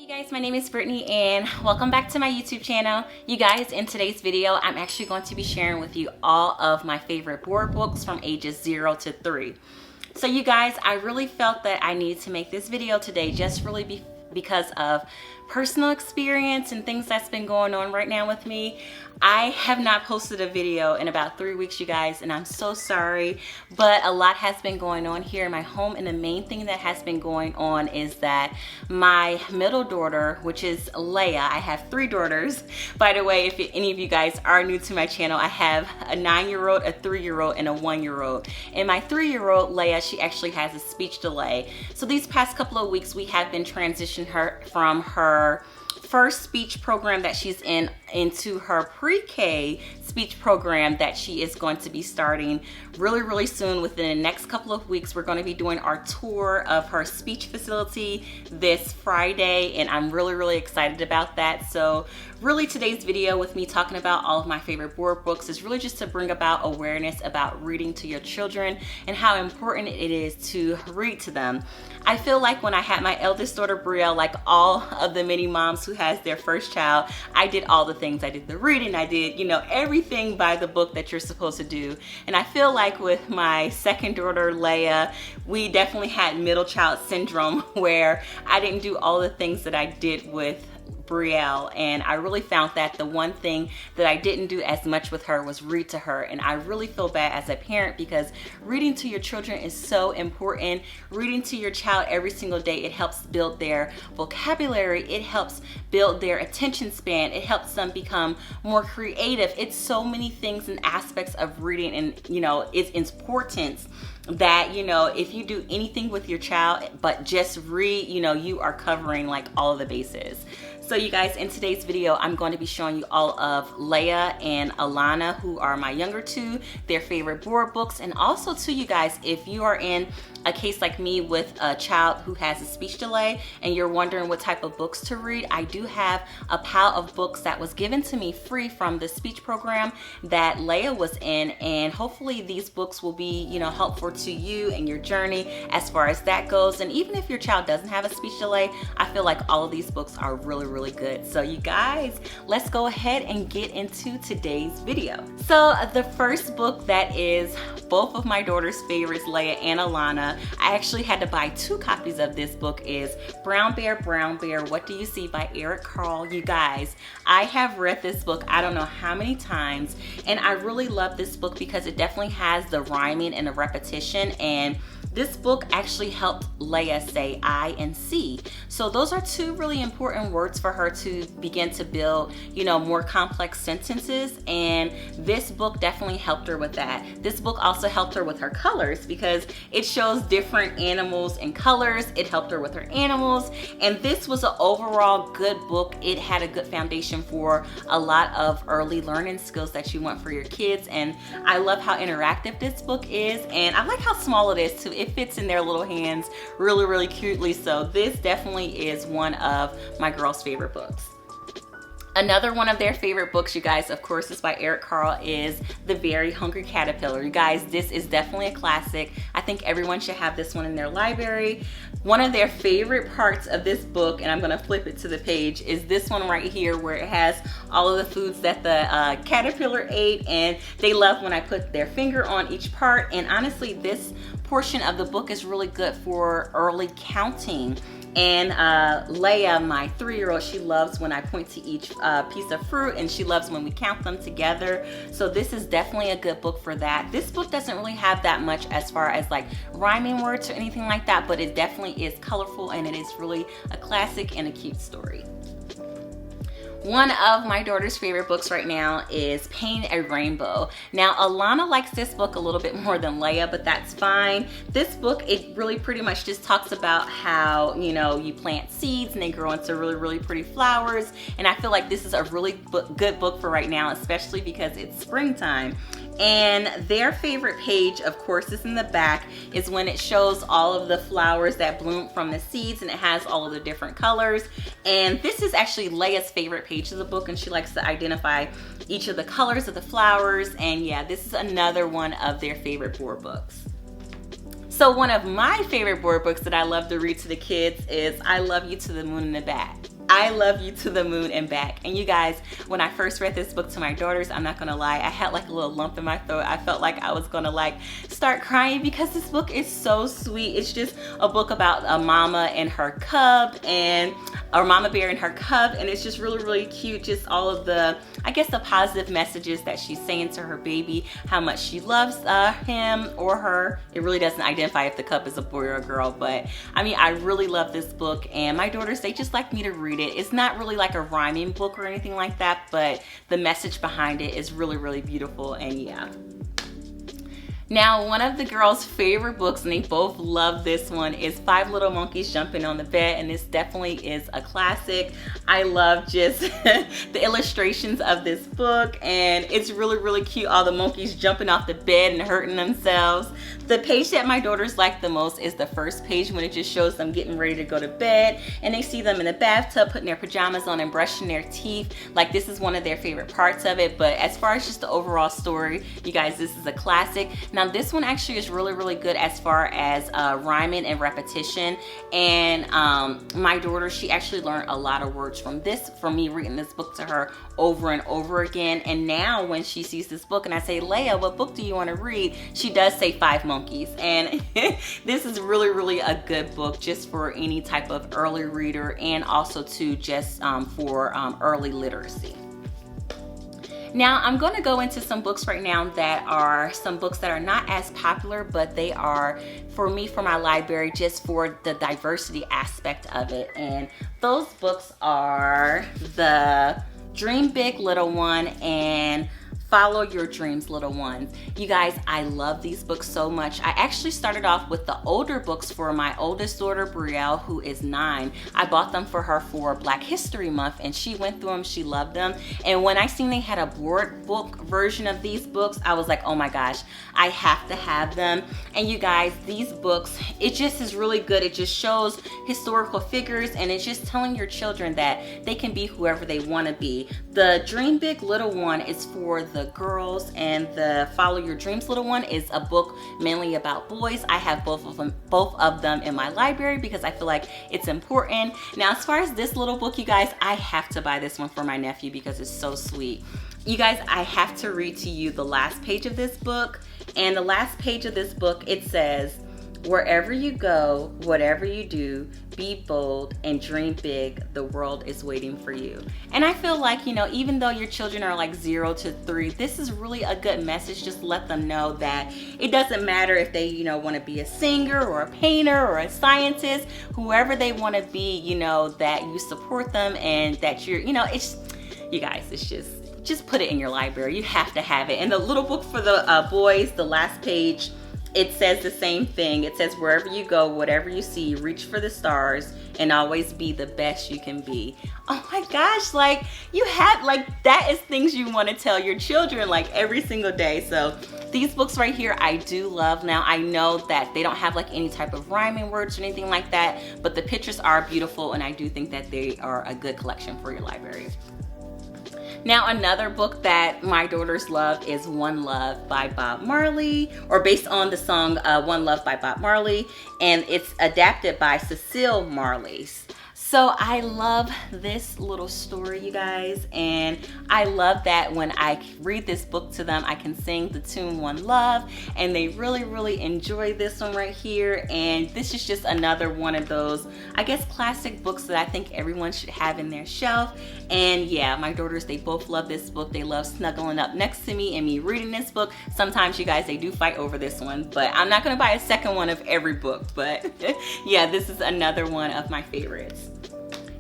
Hey guys, my name is Brittany and welcome back to my YouTube channel. You guys, in today's video, I'm actually going to be sharing with you all of my favorite board books from ages 0 to 3. So you guys, I really felt that I needed to make this video today just really because of personal experience and things that's been going on right now with me. I have not posted a video in about 3 weeks, you guys, and I'm so sorry, but a lot has been going on here in my home, and the main thing that has been going on is that my middle daughter, which is Leia, I have 3 daughters. By the way, if any of you guys are new to my channel, I have a 9-year-old, a 3-year-old, and a 1-year-old. And my 3-year-old, Leia, she actually has a speech delay. So these past couple of weeks, we have been transitioning her from her first speech program that she's in into her pre-K speech program that she is going to be starting really soon. Within the next couple of weeks, we're going to be doing our tour of her speech facility this Friday, and I'm really excited about that. So really today's video with me talking about all of my favorite board books is really just to bring about awareness about reading to your children and how important it is to read to them. I feel like when I had my eldest daughter Brielle, like all of the many moms who has their first child, I did all the things. I did the reading, I did, everything by the book that you're supposed to do. And I feel like with my second daughter Leia, we definitely had middle child syndrome where I didn't do all the things that I did with Brielle, and I really found that the one thing that I didn't do as much with her was read to her. And I really feel bad as a parent because reading to your children is so important. Reading to your child every single day, it helps build their vocabulary, it helps build their attention span, it helps them become more creative. It's so many things and aspects of reading, and its importance that if you do anything with your child but just read, you are covering like all of the bases. So you guys, in today's video, I'm going to be showing you all of Leia and Alana, who are my younger 2, their favorite board books. And also to you guys, if you are in a case like me with a child who has a speech delay and you're wondering what type of books to read, I do have a pile of books that was given to me free from the speech program that Leia was in, and hopefully these books will be helpful to you and your journey as far as that goes. And even if your child doesn't have a speech delay, I feel like all of these books are really good. So you guys, let's go ahead and get into today's video. So the first book that is both of my daughter's favorites, Leia and Alana, I actually had to buy 2 copies of this book, is Brown Bear, What Do You See by Eric Carle. You guys, I have read this book I don't know how many times, and I really love this book because it definitely has the rhyming and the repetition, and this book actually helped Leia say I and C. So those are 2 really important words for her to begin to build, more complex sentences. And this book definitely helped her with that. This book also helped her with her colors because it shows different animals and colors. It helped her with her animals. And this was an overall good book. It had a good foundation for a lot of early learning skills that you want for your kids. And I love how interactive this book is. And I like how small it is too. It fits in their little hands really cutely. So this definitely is one of my girls' favorite books. Another one of their favorite books, you guys, of course, is by Eric Carle, is The Very Hungry Caterpillar. You guys, this is definitely a classic. I think everyone should have this one in their library. One of their favorite parts of this book, and I'm gonna flip it to the page, is this one right here where it has all of the foods that the caterpillar ate, and they love when I put their finger on each part. And honestly, this portion of the book is really good for early counting. And Leia, my 3-year-old, she loves when I point to each piece of fruit, and she loves when we count them together. So this is definitely a good book for that. This book doesn't really have that much as far as like rhyming words or anything like that, but it definitely is colorful, and it is really a classic and a cute story. One of my daughter's favorite books right now is Paint a Rainbow. Now, Alana likes this book a little bit more than Leia, but that's fine. This book, it really pretty much just talks about how, you plant seeds and they grow into really pretty flowers. And I feel like this is a really good book for right now, especially because it's springtime. And their favorite page, of course, is in the back, is when it shows all of the flowers that bloom from the seeds, and it has all of the different colors. And this is actually Leia's favorite page of the book, and she likes to identify each of the colors of the flowers. And yeah, this is another one of their favorite board books. So one of my favorite board books that I love to read to the kids is I Love You to the Moon and the Back. I love you to the moon and back. And you guys, when I first read this book to my daughters, I'm not gonna lie, I had like a little lump in my throat. I felt like I was gonna like start crying because this book is so sweet. It's just a book about a mama and her cub, and or mama bear and her cub, and it's just really, really cute. Just all of the, I guess, the positive messages that she's saying to her baby, how much she loves him or her. It really doesn't identify if the cub is a boy or a girl, but I mean, I really love this book, and my daughters, they just like me to read it. It's not really like a rhyming book or anything like that, but the message behind it is really, really beautiful, and yeah. Now, one of the girls' favorite books, and they both love this one, is Five Little Monkeys Jumping on the Bed, and this definitely is a classic. I love just the illustrations of this book, and it's really, really cute. All the monkeys jumping off the bed and hurting themselves. The page that my daughters like the most is the first page, when it just shows them getting ready to go to bed, and they see them in the bathtub putting their pajamas on and brushing their teeth. Like, this is one of their favorite parts of it. But as far as just the overall story, you guys, this is a classic. Now, this one actually is really, really good as far as rhyming and repetition. And my daughter, she actually learned a lot of words from me reading this book to her over and over again. And now when she sees this book and I say, Leia, what book do you want to read? She does say Five Monkeys. And this is really, really a good book just for any type of early reader, and also to just for early literacy. Now, I'm going to go into some books right now that are some books that are not as popular, but they are, for me, for my library, just for the diversity aspect of it. And those books are the Dream Big, Little One, and Follow Your Dreams, Little Ones. You guys, I love these books so much. I actually started off with the older books for my oldest daughter, Brielle, who is 9. I bought them for her for Black History Month, and she went through them, she loved them. And when I seen they had a board book version of these books, I was like, oh my gosh, I have to have them. And you guys, these books, it just is really good. It just shows historical figures, and it's just telling your children that they can be whoever they want to be. The Dream Big, Little One is for the girls, and the Follow Your Dreams, Little One is a book mainly about boys. I have both of them in my library because I feel like it's important. Now, as far as this little book, you guys, I have to buy this one for my nephew because it's so sweet. You guys, I have to read to you the last page of this book. And the last page of this book, it says, wherever you go, whatever you do, be bold and dream big. The world is waiting for you. And I feel like, you know, even though your children are like 0 to 3, this is really a good message. Just let them know that it doesn't matter if they, you know, want to be a singer or a painter or a scientist, whoever they want to be, you know, that you support them, and that you're, you know, it's, you guys, it's just put it in your library. You have to have it. And the little book for the boys, the last page, it says the same thing. It says, wherever you go, whatever you see, reach for the stars and always be the best you can be. Oh my gosh, like, you have, like, that is things you want to tell your children like every single day. So these books right here, I do love. Now, I know that they don't have like any type of rhyming words or anything like that, but the pictures are beautiful, and I do think that they are a good collection for your library. Now, another book that my daughters love is One Love by Bob Marley, or based on the song One Love by Bob Marley, and it's adapted by Cecile Marley. So I love this little story, you guys, and I love that when I read this book to them, I can sing the tune One Love, and they really, really enjoy this one right here. And this is just another one of those, I guess, classic books that I think everyone should have in their shelf. And yeah, my daughters, they both love this book. They love snuggling up next to me and me reading this book. Sometimes, you guys, they do fight over this one, but I'm not gonna buy a second one of every book. But yeah, this is another one of my favorites.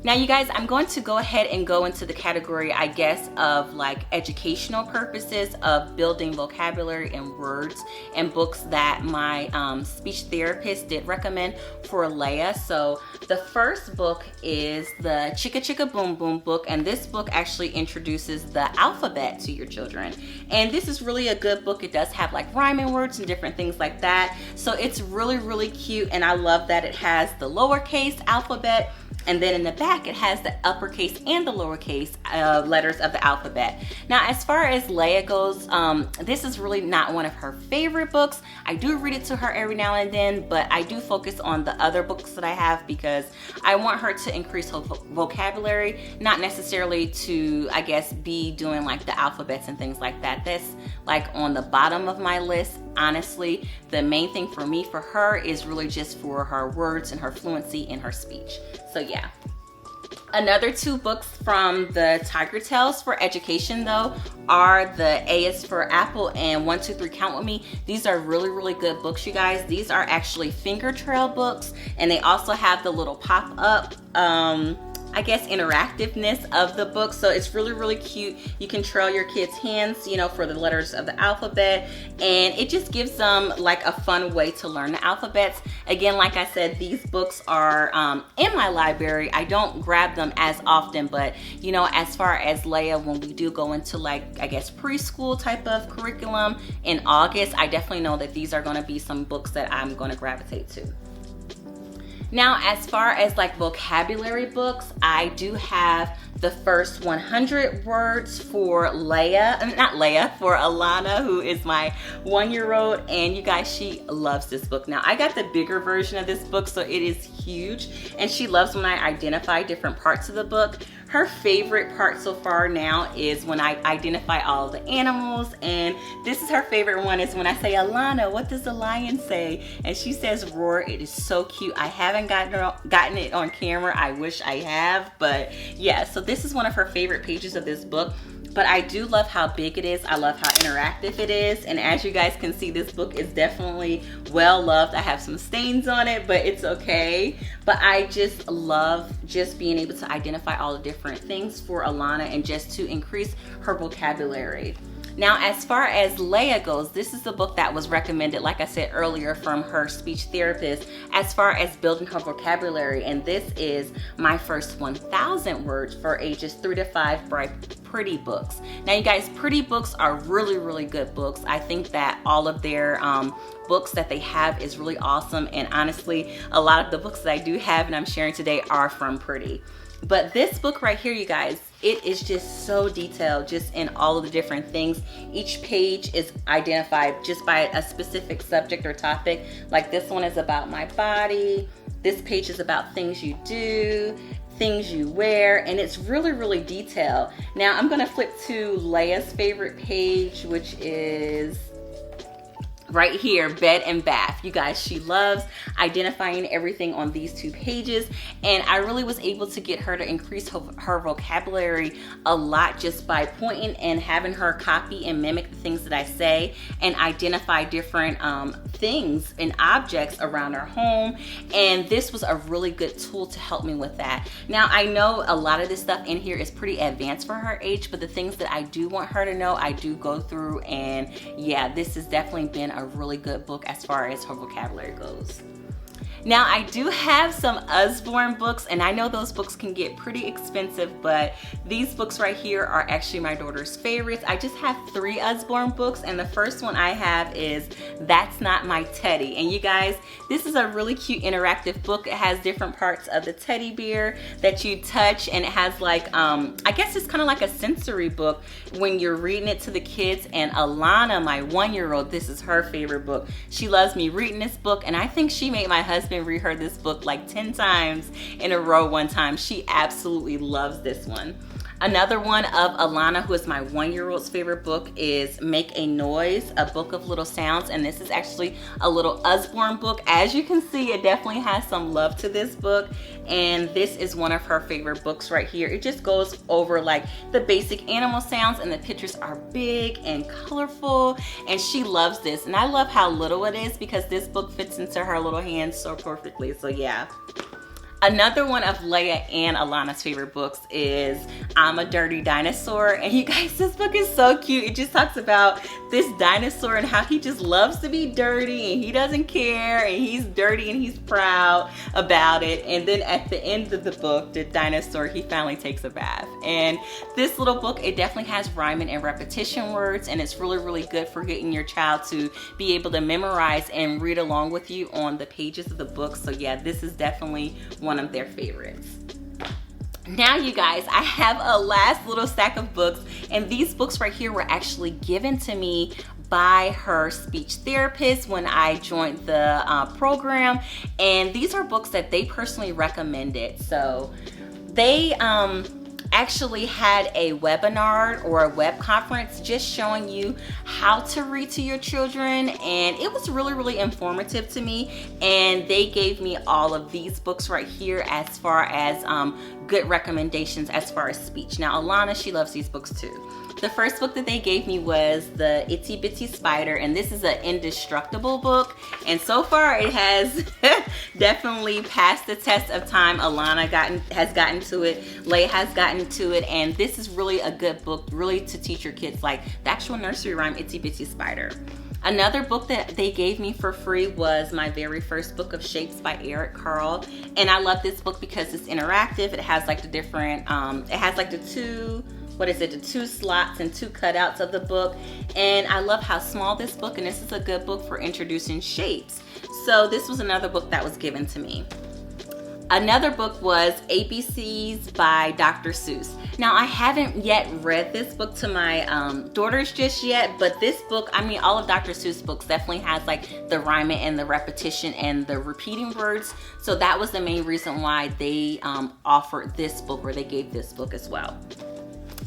Now, you guys, I'm going to go ahead and go into the category, I guess, of like educational purposes of building vocabulary and words, and books that my speech therapist did recommend for Leia. So the first book is the Chicka Chicka Boom Boom book, and this book actually introduces the alphabet to your children. And this is really a good book. It does have like rhyming words and different things like that. So it's really, really cute, and I love that it has the lowercase alphabet And then in the back, it has the uppercase and the lowercase letters of the alphabet. Now, as far as Leia goes, this is really not one of her favorite books. I do read it to her every now and then, but I do focus on the other books that I have because I want her to increase her vocabulary, not necessarily to, I guess, be doing like the alphabets and things like that. That's like on the bottom of my list. Honestly, the main thing for me, for her, is really just for her words and her fluency in her speech. So yeah. Another two books from the Tiger Tales for education though are the A is for Apple and 1, 2, 3 Count With Me. These are really, really good books, you guys. These are actually finger trail books, and they also have the little pop-up I guess interactiveness of the book. So it's really, really cute. You can trail your kids' hands, you know, for the letters of the alphabet, and it just gives them like a fun way to learn the alphabets. Again, like I said, these books are in my library. I don't grab them as often, but you know, as far as Leia, when we do go into like, I guess, preschool type of curriculum in August, I definitely know that these are going to be some books that I'm going to gravitate to. Now, as far as like vocabulary books, I do have the first 100 words for Leia, for Alana, who is my 1-year-old, and you guys, she loves this book. Now, I got the bigger version of this book, so it is huge, and she loves when I identify different parts of the book. Her favorite part so far now is when I identify all of the animals, and this is her favorite one, is when I say, Alana, what does the lion say? And she says roar. It is so cute. I haven't gotten it on camera. I wish I have, but yeah, so this is one of her favorite pages of this book. But I do love how big it is. I love how interactive it is. And as you guys can see, this book is definitely well loved. I have some stains on it, but it's okay. But I just love just being able to identify all the different things for Alana and just to increase her vocabulary. Now, as far as Leia goes, this is the book that was recommended, like I said earlier, from her speech therapist, as far as building her vocabulary. And this is my first 1,000 words for ages 3 to 5 by Pretty Books. Now, you guys, Pretty Books are really, really good books. I think that all of their books that they have is really awesome. And honestly, a lot of the books that I do have and I'm sharing today are from Pretty. But this book right here, you guys, it is just so detailed, just in all of the different things. Each page is identified just by a specific subject or topic. Like this one is about my body. This page is about things you do, things you wear, and it's really, really detailed. Now I'm gonna flip to Leia's favorite page, which is right here, bed and bath. You guys, she loves identifying everything on these two pages, and I really was able to get her to increase her vocabulary a lot just by pointing and having her copy and mimic the things that I say and identify different things and objects around her home. And this was a really good tool to help me with that. Now, I know a lot of this stuff in here is pretty advanced for her age, but the things that I do want her to know, I do go through, and yeah, this has definitely been a really good book as far as her vocabulary goes. Now, I do have some Usborne books, and I know those books can get pretty expensive, but these books right here are actually my daughter's favorites. I just have 3 Usborne books, and the first one I have is That's Not My Teddy. And you guys, this is a really cute interactive book. It has different parts of the teddy bear that you touch, and it has like, I guess it's kind of like a sensory book when you're reading it to the kids. And Alana, my 1-year-old, this is her favorite book. She loves me reading this book, and I think she made my husband read her this book like 10 times in a row one time. She absolutely loves this one. Another one of Alana, who is my 1-year-old's favorite book, is Make a Noise, a book of little sounds. And this is actually a little Usborne book. As you can see, it definitely has some love to this book. And this is one of her favorite books right here. It just goes over like the basic animal sounds, and the pictures are big and colorful. And she loves this. And I love how little it is because this book fits into her little hands so perfectly. So yeah. Another one of Leia and Alana's favorite books is I'm a Dirty Dinosaur. And you guys, this book is so cute. It just talks about this dinosaur and how he just loves to be dirty and he doesn't care, and he's dirty and he's proud about it. And then at the end of the book, the dinosaur, he finally takes a bath. And this little book, it definitely has rhyming and repetition words, and it's really, really good for getting your child to be able to memorize and read along with you on the pages of the book. So yeah, this is definitely one of their favorites. Now you guys, I have a last little stack of books, and these books right here were actually given to me by her speech therapist when I joined the program, and these are books that they personally recommended. So they actually had a webinar or a web conference just showing you how to read to your children, and it was really informative to me, and they gave me all of these books right here as far as good recommendations as far as speech. Now Alana, she loves these books too. The first book that they gave me was The Itsy Bitsy Spider, and this is an indestructible book, and so far it has definitely passed the test of time. Alana has gotten to it, Leia has gotten to it, and this is really a good book really to teach your kids, like the actual nursery rhyme Itsy Bitsy Spider. Another book that they gave me for free was my very first book of Shapes by Eric Carle, and I love this book because it's interactive. It has like the different, it has like the two slots and two cutouts of the book, and I love how small this book, and this is a good book for introducing shapes. So this was another book that was given to me. Another book was ABCs by Dr. Seuss. Now I haven't yet read this book to my daughters just yet, but this book, I mean all of Dr. Seuss books definitely has like the rhyming and the repetition and the repeating words, so that was the main reason why they offered this book, or they gave this book as well.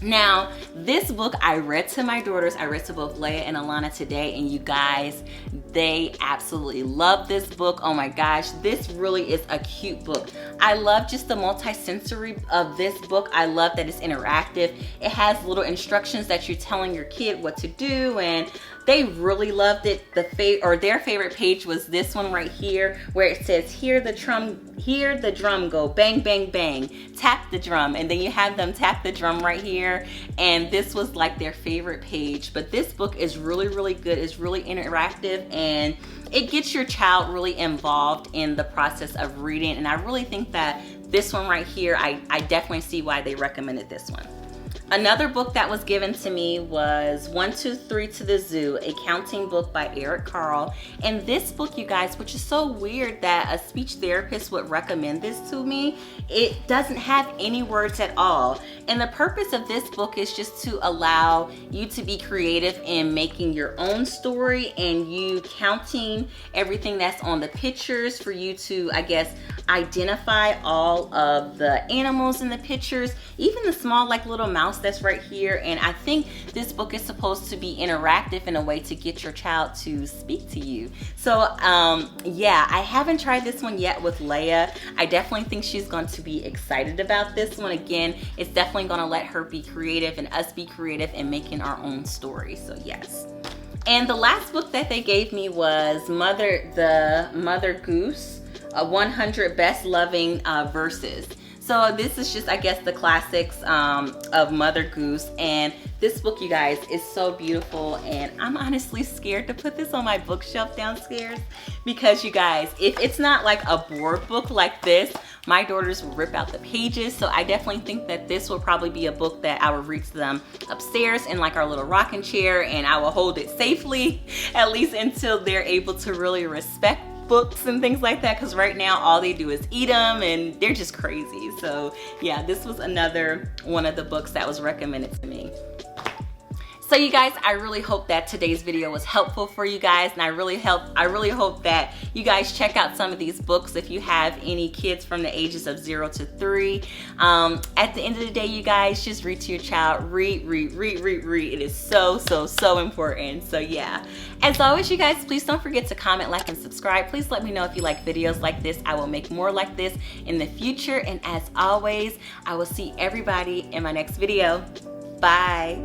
Now, this book I read to my daughters. I read to both Leia and Alana today, and you guys, they absolutely love this book. Oh my gosh, this really is a cute book. I love just the multi-sensory of this book. I love that it's interactive. It has little instructions that you're telling your kid what to do, and they really loved it. Their favorite page was this one right here, where it says, hear the drum go bang bang bang, tap the drum, and then you have them tap the drum right here, and this was like their favorite page. But this book is really good. It's really interactive, and it gets your child really involved in the process of reading, and I really think that this one right here, I definitely see why they recommended this one. Another book that was given to me was 1, 2, 3 to the Zoo, a counting book by Eric Carle. And this book, you guys, which is so weird that a speech therapist would recommend this to me, it doesn't have any words at all. And the purpose of this book is just to allow you to be creative in making your own story, and you counting everything that's on the pictures for you to, I guess, identify all of the animals in the pictures, even the small like little mouse that's right here. And I think this book is supposed to be interactive in a way to get your child to speak to you. So yeah, I haven't tried this one yet with Leia. I definitely think she's going to be excited about this one. Again, it's definitely going to let her be creative and us be creative in making our own story. So yes. And the last book that they gave me was the Mother Goose, 100 Best Loving Verses. So this is just, I guess, the classics of Mother Goose. And this book, you guys, is so beautiful. And I'm honestly scared to put this on my bookshelf downstairs because, you guys, if it's not like a board book like this, my daughters will rip out the pages. So I definitely think that this will probably be a book that I will read to them upstairs in like our little rocking chair, and I will hold it safely, at least until they're able to really respect books and things like that, because right now all they do is eat them and they're just crazy. So yeah, this was another one of the books that was recommended to me. So you guys, I really hope that today's video was helpful for you guys, and I really hope that you guys check out some of these books if you have any kids from the ages of 0 to 3. At the end of the day, you guys, just read to your child. Read. It is so important. So yeah, as always, you guys, please don't forget to comment, like, and subscribe. Please let me know if you like videos like this. I will make more like this in the future, and as always, I will see everybody in my next video. Bye.